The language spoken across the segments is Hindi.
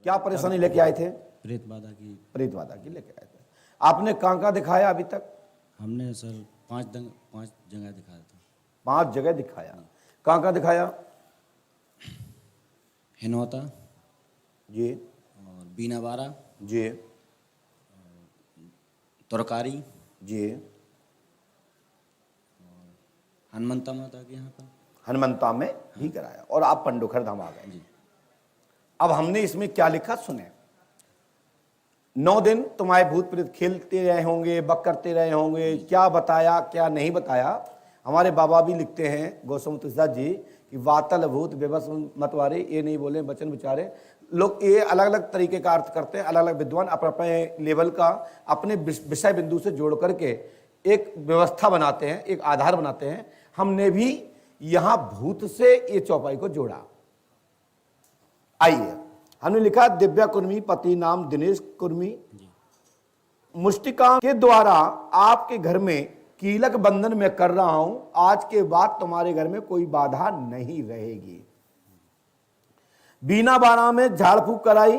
क्या परेशानी लेके आए थे? प्रेत बाधा की। प्रेत बाधा की लेके आए थे। आपने कहाँ दिखाया अभी तक? हमने सर 5 जगह दिखाया था। 5 जगह दिखाया। कहाँ दिखाया? हिनौता जी, और बीनावारा जी, तुरकारी जी, हनुमंता माता के यहाँ पर। हनुमंता में भी कराया और आप पंडोखर धाम आ गए। जी। अब हमने इसमें क्या लिखा सुने। 9 दिन तुम्हारे भूत प्रेत खेलते रहे होंगे, बक करते रहे होंगे, क्या बताया क्या नहीं बताया। हमारे बाबा भी लिखते हैं गौतम तुलसीदास जी कि वातल भूत बेबस मतवारे, ये नहीं बोले वचन विचारे। लोग ये अलग अलग तरीके का अर्थ करते हैं, अलग अलग विद्वान अपने अपने लेवल का अपने विषय बिंदु से जोड़ करके एक व्यवस्था बनाते हैं, एक आधार बनाते हैं। हमने भी यहां भूत से ये चौपाई को जोड़ा। आइए, हमने लिखा दिव्या कुर्मी पति नाम दिनेश कुर्मी, मुष्टिका के द्वारा आपके घर में कीलक बंधन में कर रहा हूं। आज के बाद तुम्हारे घर में कोई बाधा नहीं रहेगी। बीना बारा में झाड़ फूक कराई,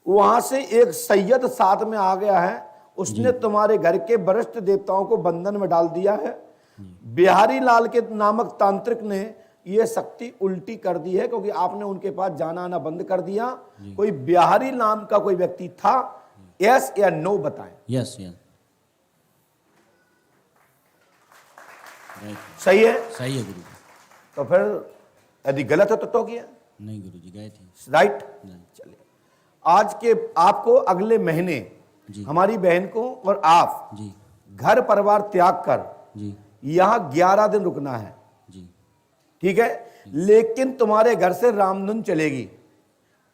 वहां से एक सैयद साथ में आ गया है, उसने तुम्हारे घर के वरिष्ठ देवताओं को बंधन में डाल दिया है। बिहारी लाल के नामक तांत्रिक ने ये शक्ति उल्टी कर दी है, क्योंकि आपने उनके पास जाना आना बंद कर दिया। कोई बिहारी नाम का कोई व्यक्ति था? यस या नो बताएं। यस। सही है? सही है गुरु जी। तो फिर यदि गलत है तो टोकिए। नहीं गुरु जी, गए थे। राइट। चलिए, आज के आपको अगले महीने हमारी बहन को और आप जी घर परिवार त्याग कर जी यहां 11 दिन रुकना है। जी। ठीक है, लेकिन तुम्हारे घर से रामधुन चलेगी।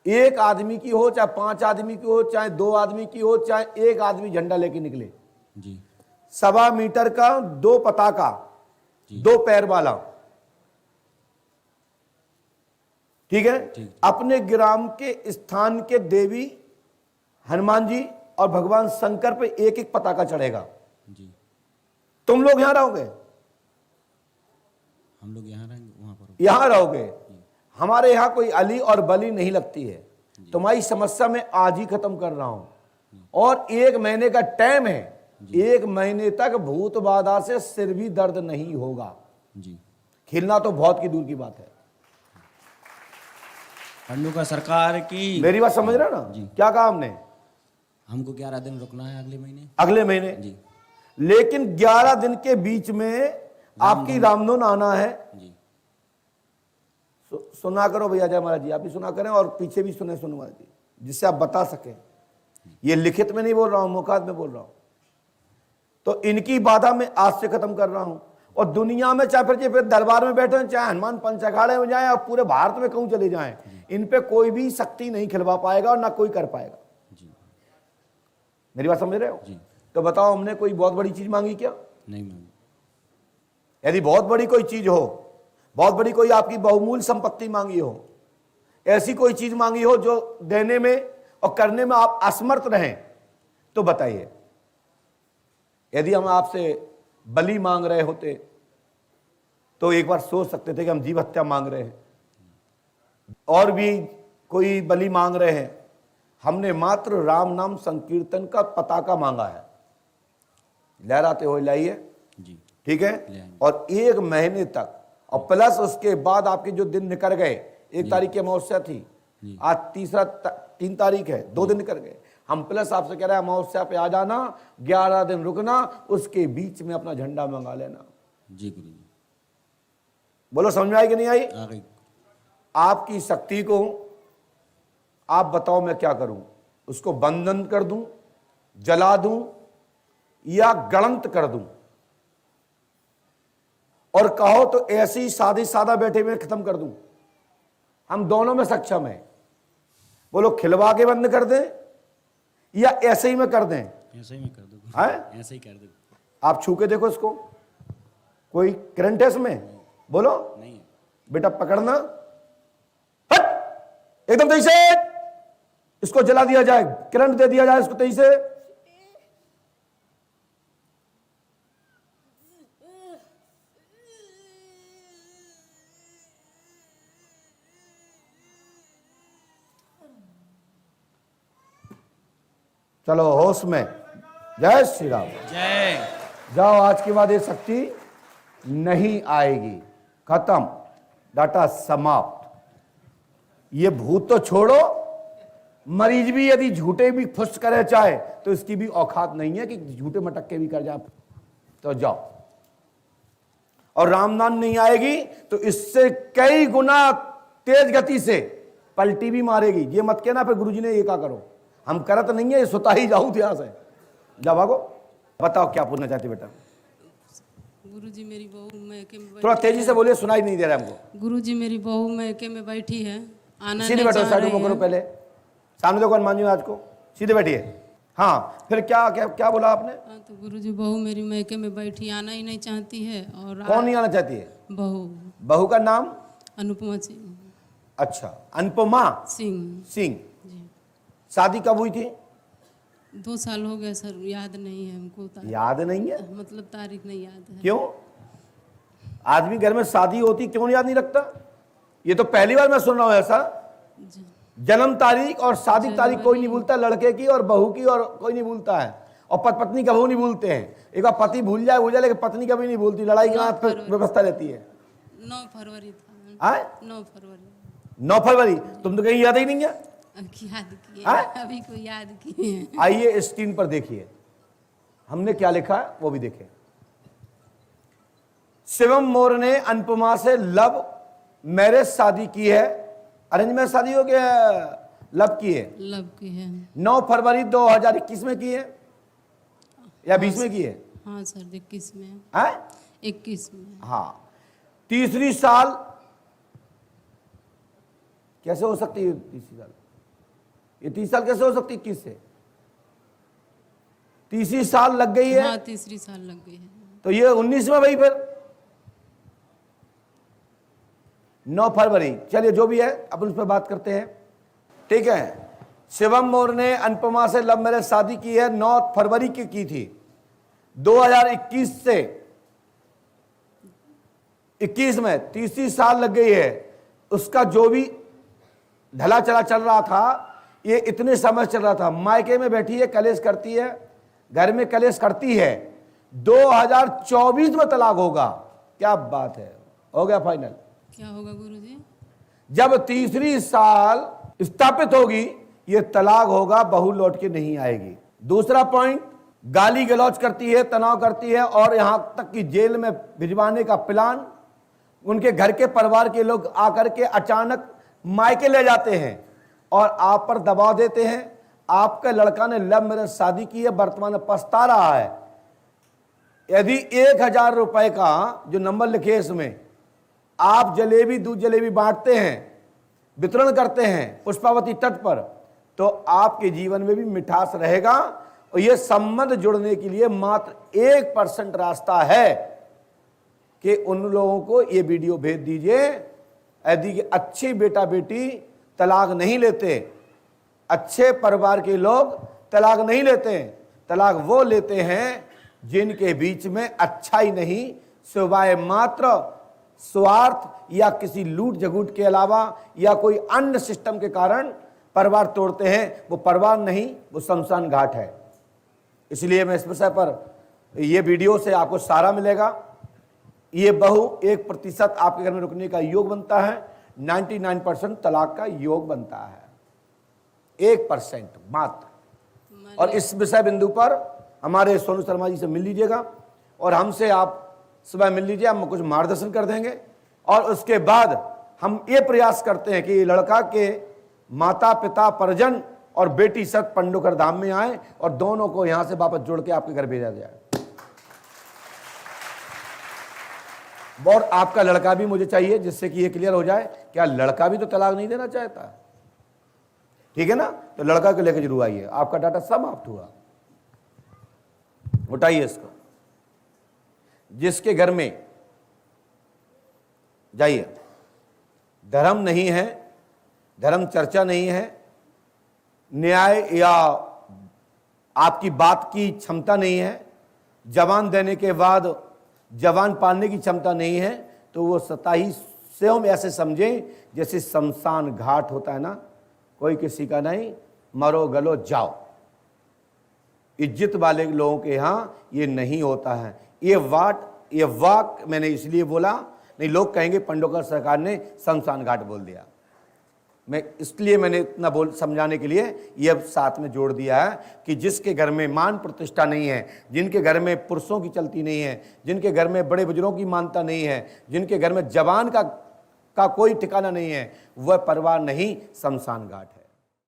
एक आदमी की हो, चाहे 5 आदमी की हो, चाहे 2 आदमी की हो, चाहे एक आदमी झंडा लेके निकले जी। 1.25 मीटर का 2 पताका, 2 पैर वाला। ठीक है। अपने ग्राम के स्थान के देवी हनुमान जी और भगवान शंकर पे एक एक पताका चढ़ेगा जी। तुम लोग यहां रहोगे? हम लोग यहाँ रहेंगे, वहाँ पर यहां रहोगे। हमारे यहां कोई अली और बली नहीं लगती है। तुम्हारी समस्या में आज ही खत्म कर रहा हूं, और 1 महीने का टाइम है। 1 महीने तक भूत बाधा से सिर भी दर्द नहीं होगा जी। खिलना तो बहुत की दूर की बात है। पंडू सरकार की मेरी बात समझ रहे हो ना? जी। क्या कहा हमने? हमको 11 दिन रुकना है अगले महीने। अगले महीने जी। लेकिन 11 दिन के बीच में आपकी रामधुन आना है जी। सुना करो भैया जय महाराज जी, आप भी सुना करें और पीछे भी सुने सुनो महाराज जी, जिससे आप बता सकें। ये लिखित में नहीं बोल रहा हूं, मुखात में बोल रहा हूं। तो इनकी बाधा में आज से खत्म कर रहा हूं। और दुनिया में चाहे फिर दरबार में बैठे, चाहे हनुमान पंच अखाड़े में जाए और पूरे भारत में कहूं चले जाएं, इन पे कोई भी शक्ति नहीं खिलवा पाएगा और ना कोई कर पाएगा। जी। मेरी बात समझ रहे हो? जी। तो बताओ, हमने कोई बहुत बड़ी चीज मांगी क्या? नहीं मांगी। यदि बहुत बड़ी कोई चीज हो, बहुत बड़ी कोई आपकी बहुमूल्य संपत्ति मांगी हो, ऐसी कोई चीज मांगी हो जो देने में और करने में आप असमर्थ रहें, तो बताइए। यदि हम आपसे बलि मांग रहे होते तो एक बार सोच सकते थे कि हम जीव हत्या मांग रहे हैं, और भी कोई बलि मांग रहे हैं। हमने मात्र राम नाम संकीर्तन का पताका मांगा है। लहराते हुए लाइए। जी। ठीक है। और 1 महीने तक, और प्लस उसके बाद आपके जो दिन निकल गए, 1 तारीख की अमावस्या थी, आज 3 तारीख है, 2 दिन निकल गए। हम प्लस आपसे कह रहे हैं अमावस्या पे आ जाना, 11 दिन रुकना, उसके बीच में अपना झंडा मंगा लेना। जी गुरु जी। बोलो, समझ में आई कि नहीं आई? आ गई। आपकी शक्ति को आप बताओ मैं क्या करूं? उसको बंधन कर दूं, जला दूं, या गलंत कर दूं? और कहो तो ऐसे ही सादे सादा बैठे हुए खत्म कर दूं? हम दोनों में सक्षम है। बोलो, खिलवा के बंद कर दें या ऐसे ही में कर दें? ऐसे ही में कर दो। हैं? ऐसे ही कर दो। आप छू के देखो इसको, कोई करंट है इसमें? बोलो। नहीं है। बेटा पकड़ना, हट, एकदम तेजी से इसको जला दिया जाए, करंट दे दिया जाए इसको तेजी से। चलो होश में। जय श्री राम। जय। जाओ, आज के बाद ये शक्ति नहीं आएगी। खत्म, डाटा समाप्त। ये भूत तो छोड़ो, मरीज भी यदि झूठे भी फुस करे चाहे तो इसकी भी औकात नहीं है कि झूठे मटक्के भी कर जाए। तो जाओ, और रामनाम नहीं आएगी तो इससे कई गुना तेज गति से पलटी भी मारेगी। ये मत कहना फिर गुरुजी ने ये क्या करो, हम करत नहीं है, ये सुता ही जाऊं ध्यान से। जा भागो, बताओ क्या पूछना चाहती बेटा। गुरुजी मेरी बहू मैके में थोड़ा तेजी से बोलिए, सुनाई नहीं दे रहा हमको। गुरुजी मेरी बहू मैके में बैठी है, आना सीधे नहीं बैठो, चाह साइड रही में करो, है। पहले सामने देखो हनुमान जी महाराज को, सीधे बैठिए। हाँ, फिर क्या क्या क्या बोला आपने? हाँ, तो गुरुजी बहू मेरी मैके में बैठी, आना ही नहीं चाहती है। और कौन नहीं आना चाहती है? बहू बहू का नाम? अनुपमा सिंह। अच्छा, अनुपमा सिंह सिंह। जी। शादी कब हुई थी? 2 साल हो गए सर, याद नहीं है हमको याद नहीं है? मतलब तारीख नहीं याद है। क्यों? आदमी घर में शादी होती क्यों याद नहीं रखता? ये तो पहली बार मैं सुन रहा हूं ऐसा। जी। जन्म तारीख और शादी तारीख कोई नहीं भूलता, लड़के की और बहू की और कोई नहीं भूलता है, और पत्नी कभी नहीं भूलते हैं। एक बार पति भूल जाए लेकिन पत्नी कभी नहीं भूलती। लड़ाई की वहां पर व्यवस्था रहती है। 9 फरवरी था। हाँ? 9 फरवरी। 9 फरवरी। तुम तो कहीं याद ही नहीं है। याद किए हाँ? अभी को याद किए। आइए स्क्रीन पर देखिए हमने क्या लिखा है, वो भी देखें। शिवम मौर्य ने अनुपमा से लव मैरिज शादी की है। अरेंज मैरिज शादी हो गया, लव की है। लब की है। 9 फरवरी 2021 में की है या 20 में की है? हाँ सर, 21 में। हैं? 21 में। हाँ। तीसरी साल कैसे हो सकती है? तीसरी साल, ये 30 साल कैसे हो सकती है 21 से? तीसरी साल लग गई है। हाँ, तीसरी साल लग गई है। तो ये 19 में भाई फिर 9 फरवरी। चलिए जो भी है अपन उस पर बात करते हैं, ठीक है। शिवम मौर्य ने अनुपमा से लव मैरिज शादी की है, 9 फरवरी की थी। 2021 से 21 में तीसरी साल लग गई है। उसका जो भी ढला चला चल रहा था, ये इतने समय चल रहा था। मायके में बैठी है, कलेश करती है, घर में कलेश करती है। 2024 में तलाक होगा। क्या बात है, हो गया फाइनल। क्या होगा गुरुजी? जब तीसरी साल स्थापित होगी ये तलाक होगा, बहू लौट के नहीं आएगी। दूसरा पॉइंट, गाली गलौज करती है, तनाव करती है, और यहां तक कि जेल में भिजवाने का प्लान। उनके घर के परिवार के लोग आकर के अचानक मायके ले जाते हैं और आप पर दबाव देते हैं। आपका लड़का ने लव मैरिज शादी की है, वर्तमान में पछता रहा है। यदि 1000 रुपए का जो नंबर लिखे इसमें आप जलेबी, दूध जलेबी बांटते हैं, वितरण करते हैं पुष्पावती तट पर, तो आपके जीवन में भी मिठास रहेगा। और यह संबंध जुड़ने के लिए मात्र 1% रास्ता है कि उन लोगों को ये वीडियो भेज दीजिए। यदि अच्छे बेटा बेटी तलाक नहीं लेते, अच्छे परिवार के लोग तलाक नहीं लेते, तलाक वो लेते हैं जिनके बीच में अच्छाई नहीं, सिवाय मात्र स्वार्थ या किसी लूट झगूट के अलावा या कोई अन्य सिस्टम के कारण परिवार तोड़ते हैं। वो परिवार नहीं, वो शमशान घाट है। इसलिए मैं इस विषय पर ये वीडियो से आपको सहारा मिलेगा। ये बहू 1% आपके घर में रुकने का योग बनता है, 99% तलाक का योग बनता है, 1% मात्र। और इस विषय बिंदु पर हमारे सोनू शर्मा जी से मिल लीजिएगा और हमसे आप सुबह मिल लीजिए, हम कुछ मार्गदर्शन कर देंगे। और उसके बाद हम ये प्रयास करते हैं कि लड़का के माता पिता, परिजन और बेटी सत पंडोकर धाम में आए और दोनों को यहां से वापस जोड़ के आपके घर भेजा जाए। और आपका लड़का भी मुझे चाहिए, जिससे कि ये क्लियर हो जाए क्या लड़का भी तो तलाक नहीं देना चाहता, ठीक है ना? तो लड़का को लेकर जरूर आइए। आपका डाटा समाप्त हुआ, उठाइए इसको। जिसके घर में जाइए धर्म नहीं है, धर्म चर्चा नहीं है, न्याय या आपकी बात की क्षमता नहीं है, जवान देने के बाद जवान पालने की क्षमता नहीं है, तो वो सताही स्वयं ऐसे समझें जैसे शमशान घाट होता है ना, कोई किसी का नहीं, मरो गलो जाओ। इज्जत वाले लोगों के यहाँ ये नहीं होता है। ये वाक मैंने इसलिए बोला, नहीं लोग कहेंगे पंडोकर सरकार ने शमशान घाट बोल दिया। इसलिए मैंने इतना समझाने के लिए ये अब साथ में जोड़ दिया है कि जिसके घर में मान प्रतिष्ठा नहीं है, जिनके घर में पुरुषों की चलती नहीं है, जिनके घर में बड़े बुजुर्गों की मानता नहीं है, जिनके घर में जवान का कोई ठिकाना नहीं है, वह परिवार नहीं शमशान घाट है।